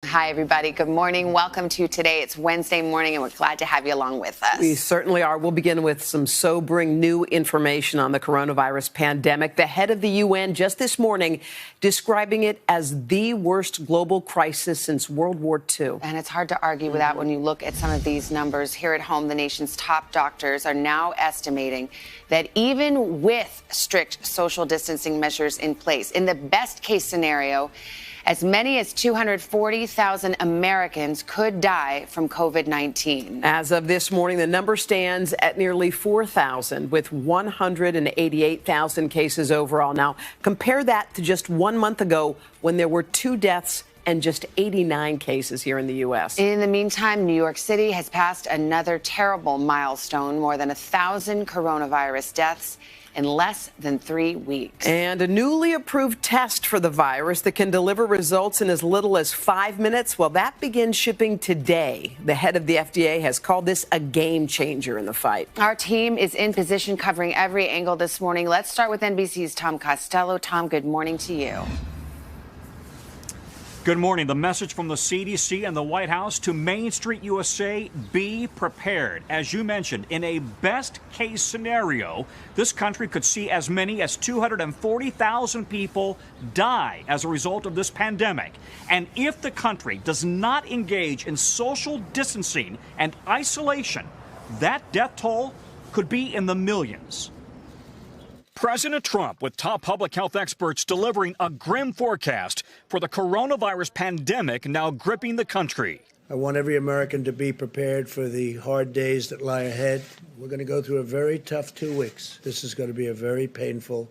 Hi, everybody. Good morning. Welcome to Today. It's Wednesday morning, and we're glad to have you along with us. We certainly are. We'll begin with some sobering new information on the coronavirus pandemic. The head of the UN just this morning describing it as the worst global crisis since World War II. And it's hard to argue with that when you look at some of these numbers. Here at home, the nation's top doctors are now estimating that even with strict social distancing measures in place, in the best case scenario, as many as 240,000 Americans could die from COVID-19. As of this morning, the number stands at nearly 4,000, with 188,000 cases overall. Now, compare that to just 1 month ago when there were 2 deaths and just 89 cases here in the U.S. In the meantime, New York City has passed another terrible milestone, more than 1,000 coronavirus deaths in less than 3 weeks. And a newly approved test for the virus that can deliver results in as little as 5 minutes, well, that begins shipping today. The head of the FDA has called this a game changer in the fight. Our team is in position covering every angle this morning. Let's start with NBC's Tom Costello. Tom, good morning to you. Good morning. The message from the CDC and the White House to Main Street USA: be prepared. As you mentioned, in a best case scenario, this country could see as many as 240,000 people die as a result of this pandemic. And if the country does not engage in social distancing and isolation, that death toll could be in the millions. President Trump, with top public health experts delivering a grim forecast for the coronavirus pandemic now gripping the country. I want every American to be prepared for the hard days that lie ahead. We're going to go through a very tough 2 weeks. This is going to be a very painful,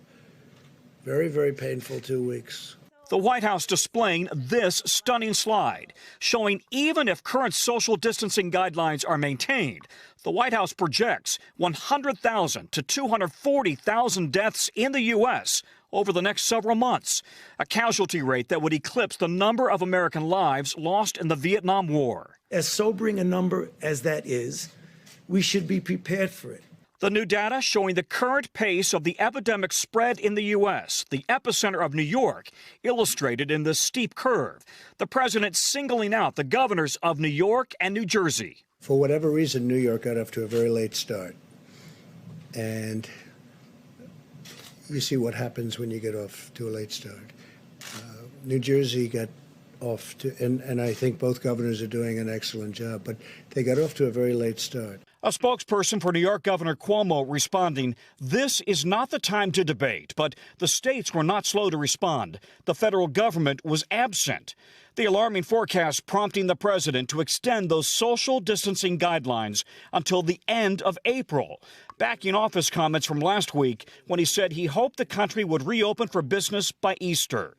very painful 2 weeks. The White House displaying this stunning slide, showing even if current social distancing guidelines are maintained, the White House projects 100,000 to 240,000 deaths in the U.S. over the next several months, a casualty rate that would eclipse the number of American lives lost in the Vietnam War. As sobering a number as that is, we should be prepared for it. The new data showing the current pace of the epidemic spread in the U.S., the epicenter of New York, illustrated in this steep curve. The president singling out the governors of New York and New Jersey. For whatever reason, New York got off to a very late start. And you see what happens when you get off to a late start. New Jersey got off to, and I think both governors are doing an excellent job, but they got off to a very late start. A spokesperson for New York Governor Cuomo responding, "This is not the time to debate," but the states were not slow to respond. The federal government was absent. The alarming forecast prompting the president to extend those social distancing guidelines until the end of April, backing off his comments from last week when he said he hoped the country would reopen for business by Easter.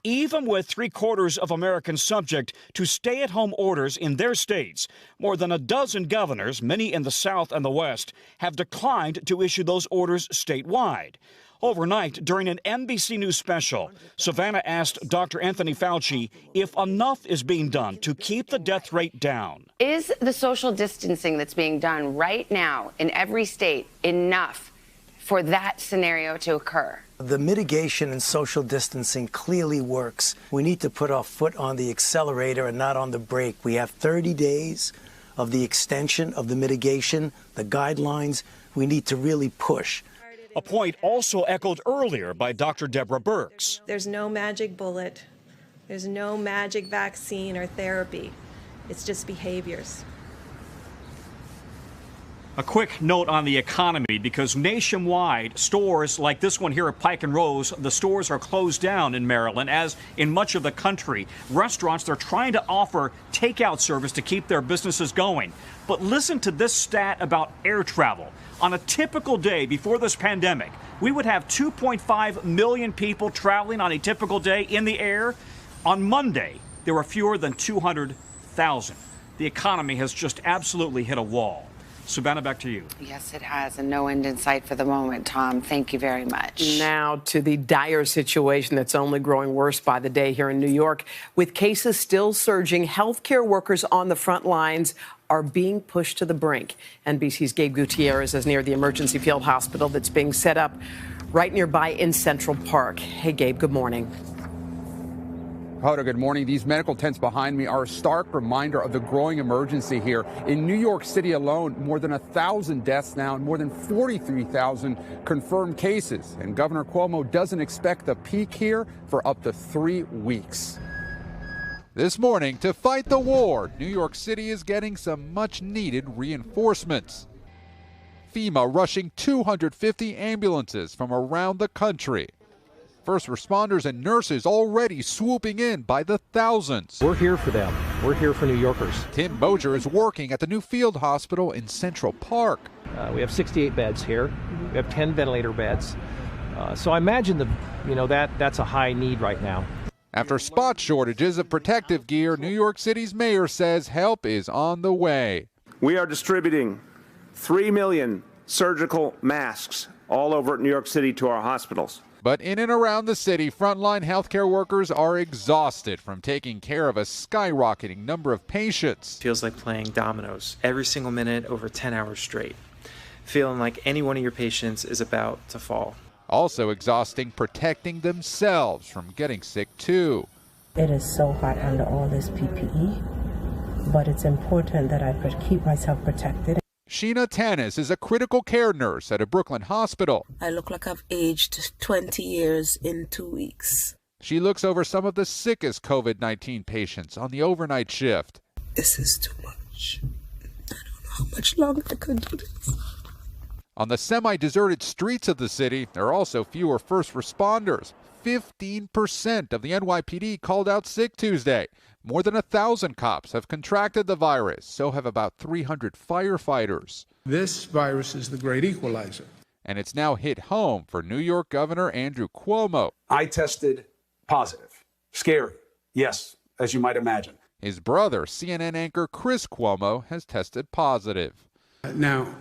Even with 3/4 of Americans subject to stay-at-home orders in their states, more than a dozen governors, many in the South and the West, have declined to issue those orders statewide. Overnight, during an NBC News special, Savannah asked Dr. Anthony Fauci if enough is being done to keep the death rate down. Is the social distancing that's being done right now in every state enough for that scenario to occur? The mitigation and social distancing clearly works. We need to put our foot on the accelerator and not on the brake. We have 30 days of the extension of the mitigation, the guidelines. We need to really push. A point also echoed earlier by Dr. Deborah Birx. There's no magic bullet. There's no magic vaccine or therapy. It's just behaviors. A quick note on the economy, because nationwide, stores like this one here at Pike and Rose, the stores are closed down in Maryland, as in much of the country. Restaurants, they're trying to offer takeout service to keep their businesses going. But listen to this stat about air travel. On a typical day before this pandemic, we would have 2.5 million people traveling on a typical day in the air. On Monday, there were fewer than 200,000. The economy has just absolutely hit a wall. Savannah, back to you. Yes, it has, and no end in sight for the moment, Tom. Thank you very much. Now to the dire situation that's only growing worse by the day here in New York. With cases still surging, healthcare workers on the front lines are being pushed to the brink. NBC's Gabe Gutierrez is near the emergency field hospital that's being set up right nearby in Central Park. Hey, Gabe, good morning. Hoda, good morning. These medical tents behind me are a stark reminder of the growing emergency here. In New York City alone, more than 1,000 deaths now and more than 43,000 confirmed cases. And Governor Cuomo doesn't expect the peak here for up to 3 weeks. This morning, to fight the war, New York City is getting some much-needed reinforcements. FEMA rushing 250 ambulances from around the country. First responders and nurses already swooping in by the thousands. We're here for them. We're here for New Yorkers. Tim Boger is working at the new field hospital in Central Park. We have 68 beds here. We have 10 ventilator beds. So I imagine that's a high need right now. After spot shortages of protective gear, New York City's mayor says help is on the way. We are distributing 3 million surgical masks all over New York City to our hospitals. But in and around the city, frontline healthcare workers are exhausted from taking care of a skyrocketing number of patients. Feels like playing dominoes every single minute over 10 hours straight, feeling like any one of your patients is about to fall. Also exhausting protecting themselves from getting sick too. It is so hot under all this PPE, but it's important that I keep myself protected. Sheena Tanis is a critical care nurse at a Brooklyn hospital. I look like I've aged 20 years in 2 weeks. She looks over some of the sickest COVID-19 patients on the overnight shift. This is too much. I don't know how much longer I could do this. On the semi-deserted streets of the city, there are also fewer first responders. 15% of the NYPD called out sick Tuesday. More than 1,000 cops have contracted the virus, so have about 300 firefighters. This virus is the great equalizer. And it's now hit home for New York Governor Andrew Cuomo. I tested positive. Scary. Yes, as you might imagine. His brother, CNN anchor Chris Cuomo, has tested positive. Now,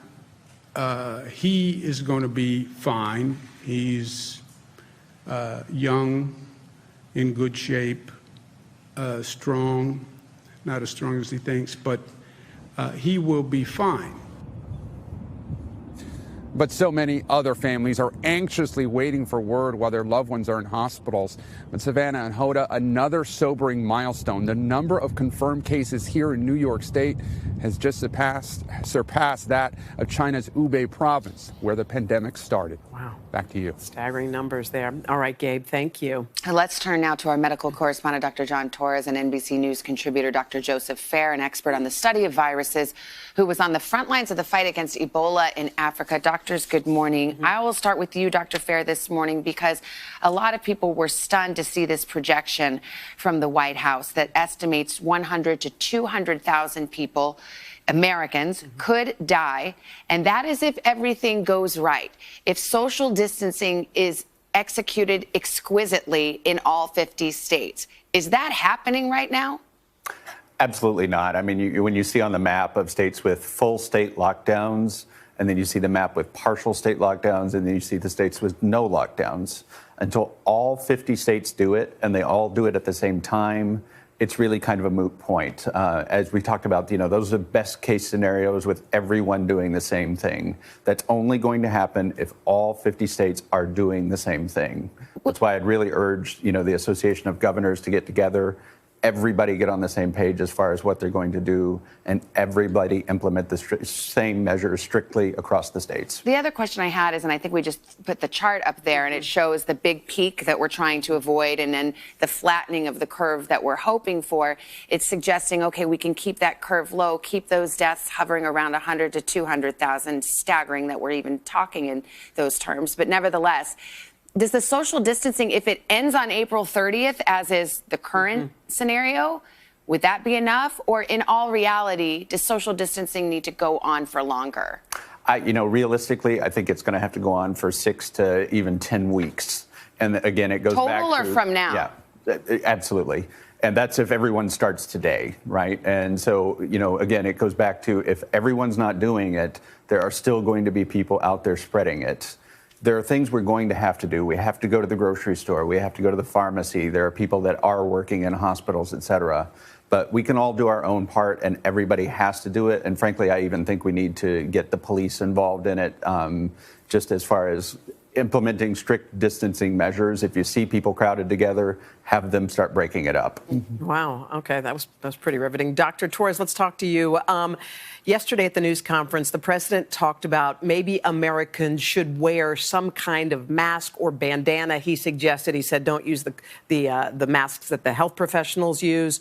he is going to be fine. He's young, in good shape, strong, not as strong as he thinks, but he will be fine. But so many other families are anxiously waiting for word while their loved ones are in hospitals. But Savannah and Hoda, another sobering milestone. The number of confirmed cases here in New York State has just surpassed that of China's Hubei province, where the pandemic started. Wow. Back to you. Staggering numbers there. All right, Gabe, thank you. And let's turn now to our medical correspondent, Dr. John Torres, and NBC News contributor, Dr. Joseph Fair, an expert on the study of viruses, who was on the front lines of the fight against Ebola in Africa. Doctors, good morning. I will start with you, Dr. Fair, this morning, because a lot of people were stunned to see this projection from the White House that estimates 100 to 200,000 people, Americans, could die. And that is if everything goes right. If social distancing is executed exquisitely in all 50 states. Is that happening right now? Absolutely not. I mean, when you see on the map of states with full state lockdowns, and then you see the map with partial state lockdowns, and then you see the states with no lockdowns, until all 50 states do it, and they all do it at the same time, it's really kind of a moot point. As we talked about, those are best case scenarios with everyone doing the same thing. That's only going to happen if all 50 states are doing the same thing. That's why I'd really urge, the Association of Governors to get together, everybody get on the same page as far as what they're going to do, and everybody implement the same measures strictly across the states. The other question I had is, and I think we just put the chart up there, and it shows the big peak that we're trying to avoid and then the flattening of the curve that we're hoping for. It's suggesting, okay, we can keep that curve low, keep those deaths hovering around 100 to 200,000, staggering that we're even talking in those terms. But nevertheless, does the social distancing, if it ends on April 30th, as is the current scenario, would that be enough? Or in all reality, does social distancing need to go on for longer? Realistically, I think it's going to have to go on for 6 to even 10 weeks. And again, it goes back to... Total or from now? Yeah, absolutely. And that's if everyone starts today, right? And so, again, it goes back to if everyone's not doing it, there are still going to be people out there spreading it. There are things we're going to have to do. We have to go to the grocery store. We have to go to the pharmacy. There are people that are working in hospitals, et cetera. But we can all do our own part, and everybody has to do it. And frankly, I even think we need to get the police involved in it, just as far as implementing strict distancing measures. If you see people crowded together, have them start breaking it up. Wow. Okay, that was pretty riveting. Dr. Torres, let's talk to you. Yesterday at the news conference, the president talked about maybe Americans should wear some kind of mask or bandana. He said, don't use the masks that the health professionals use.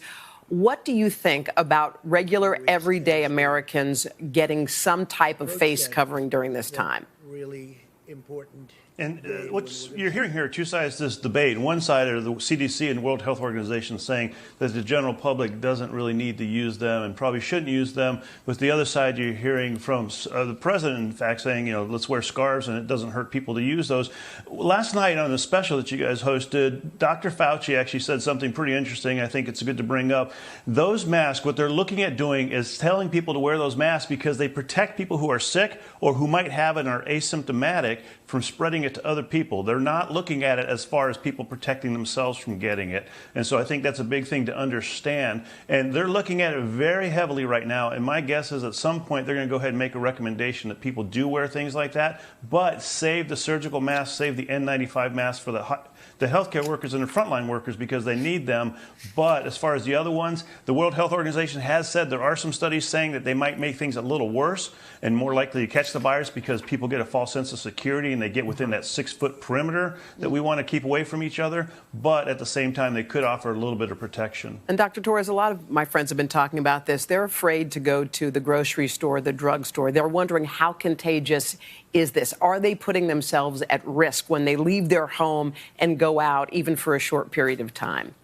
What do you think about regular, everyday Americans getting some type of face covering during this time? Really important. And what you're hearing here are two sides to this debate. One side are the CDC and World Health Organization saying that the general public doesn't really need to use them and probably shouldn't use them. With the other side, you're hearing from the president, in fact, saying, let's wear scarves and it doesn't hurt people to use those. Last night on the special that you guys hosted, Dr. Fauci actually said something pretty interesting. I think it's good to bring up. Those masks, what they're looking at doing is telling people to wear those masks because they protect people who are sick or who might have it and are asymptomatic from spreading it to other people. They're not looking at it as far as people protecting themselves from getting it. And so I think that's a big thing to understand. And they're looking at it very heavily right now. And my guess is at some point they're going to go ahead and make a recommendation that people do wear things like that, but save the surgical masks, save the N95 masks for the healthcare workers and the frontline workers because they need them. But as far as the other ones, the World Health Organization has said there are some studies saying that they might make things a little worse and more likely to catch the virus because people get a false sense of security and they get within that 6-foot perimeter that we want to keep away from each other. But at the same time, they could offer a little bit of protection. And Dr. Torres, a lot of my friends have been talking about this. They're afraid to go to the grocery store, the drugstore. They're wondering how contagious is this? Are they putting themselves at risk when they leave their home and go out, even for a short period of time?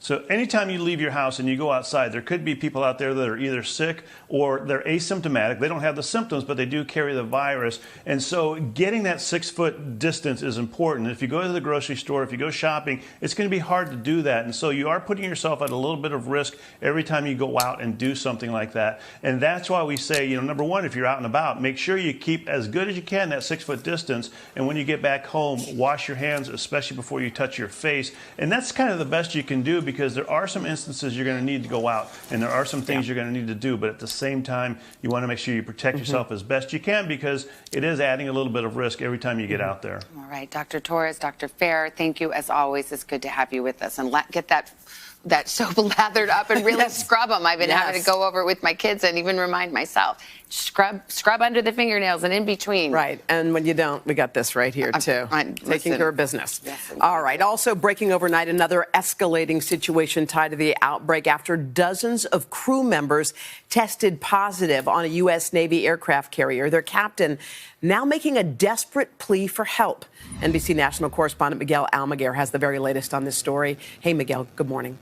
So anytime you leave your house and you go outside, there could be people out there that are either sick or they're asymptomatic. They don't have the symptoms, but they do carry the virus. And so getting that 6-foot distance is important. If you go to the grocery store, if you go shopping, it's going to be hard to do that. And so you are putting yourself at a little bit of risk every time you go out and do something like that. And that's why we say, number one, if you're out and about, make sure you keep as good as you can that 6-foot distance. And when you get back home, wash your hands, especially before you touch your face. And that's kind of the best you can do because there are some instances you're going to need to go out and there are some things you're going to need to do. But at the same time, you want to make sure you protect yourself as best you can because it is adding a little bit of risk every time you get out there. All right, Dr. Torres, Dr. Fair, thank you as always. It's good to have you with us. And get that soap lathered up and really scrub them. I've been having to go over it with my kids and even remind myself. Scrub under the fingernails and in between. Right. And when you don't, we got this right here, too. Taking care of business. Yes, all right. Also breaking overnight, another escalating situation tied to the outbreak after dozens of crew members tested positive on a U.S. Navy aircraft carrier. Their captain now making a desperate plea for help. NBC national correspondent Miguel Almaguer has the very latest on this story. Hey, Miguel, good morning.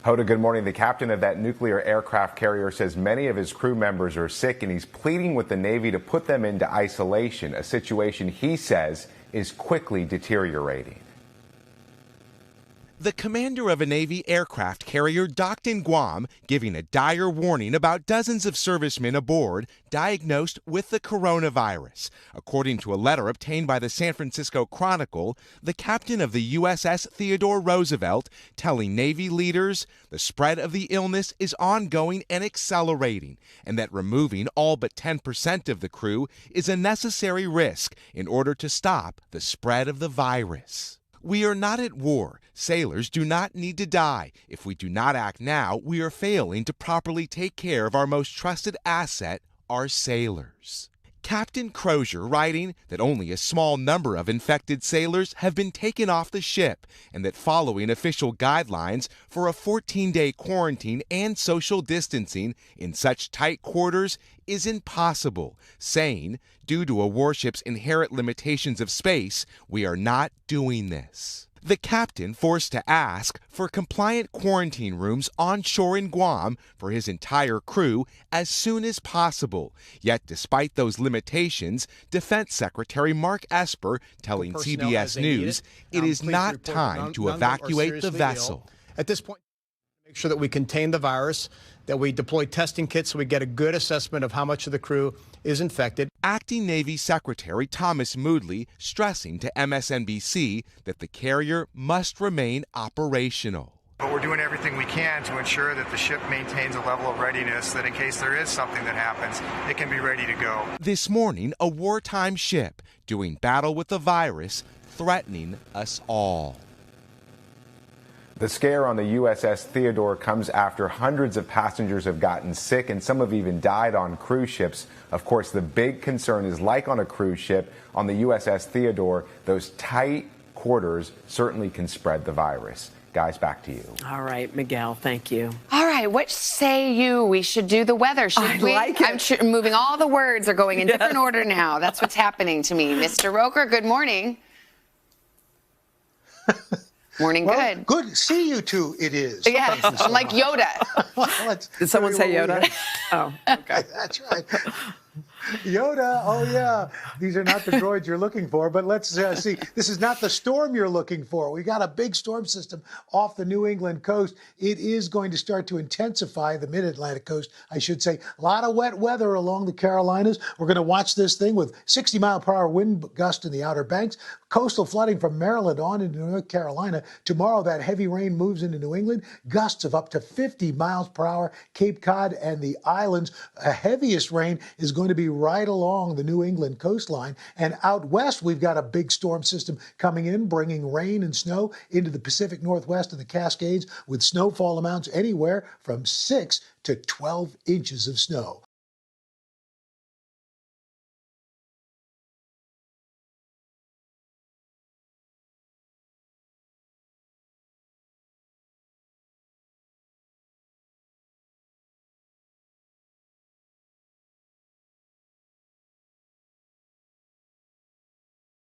Hoda, good morning. The captain of that nuclear aircraft carrier says many of his crew members are sick, and he's pleading with the Navy to put them into isolation, a situation he says is quickly deteriorating. The commander of a Navy aircraft carrier docked in Guam, giving a dire warning about dozens of servicemen aboard diagnosed with the coronavirus. According to a letter obtained by the San Francisco Chronicle, the captain of the USS Theodore Roosevelt telling Navy leaders the spread of the illness is ongoing and accelerating, and that removing all but 10% of the crew is a necessary risk in order to stop the spread of the virus. We are not at war. Sailors do not need to die. If we do not act now, we are failing to properly take care of our most trusted asset, our sailors. Captain Crozier writing that only a small number of infected sailors have been taken off the ship and that following official guidelines for a 14-day quarantine and social distancing in such tight quarters is impossible, saying, due to a warship's inherent limitations of space, we are not doing this. The captain forced to ask for compliant quarantine rooms on shore in Guam for his entire crew as soon as possible. Yet, despite those limitations, Defense Secretary Mark Esper telling CBS News it is not time to evacuate the vessel. At this point, make sure that we contain the virus, that we deploy testing kits so we get a good assessment of how much of the crew is infected. Acting Navy Secretary Thomas Moodley stressing to MSNBC that the carrier must remain operational. But we're doing everything we can to ensure that the ship maintains a level of readiness that in case there is something that happens, it can be ready to go. This morning, a wartime ship doing battle with the virus, threatening us all. The scare on the USS Theodore comes after hundreds of passengers have gotten sick and some have even died on cruise ships. Of course, the big concern is, like on a cruise ship, on the USS Theodore, those tight quarters certainly can spread the virus. Guys, back to you. All right, Miguel, thank you. All right, what say you? We should do the weather, should we? Like it. I'm moving. All the words are going in different order now. That's what's happening to me. Mr. Roker, good morning. Morning, well, good. Good to see you two, it is. Yes, I'm like Yoda. Well, Did someone say Yoda? Oh, okay. That's right. Yoda, oh yeah. These are not the droids you're looking for, but let's see. This is not the storm you're looking for. We got a big storm system off the New England coast. It is going to start to intensify the mid-Atlantic coast, I should say. A lot of wet weather along the Carolinas. We're going to watch this thing with 60-mile-per-hour wind gust in the Outer Banks. Coastal flooding from Maryland on into North Carolina. Tomorrow, that heavy rain moves into New England. Gusts of up to 50 miles per hour. Cape Cod and the islands. Heaviest rain is going to be right along the New England coastline. And out west, we've got a big storm system coming in, bringing rain and snow into the Pacific Northwest and the Cascades, with snowfall amounts anywhere from 6 to 12 inches of snow.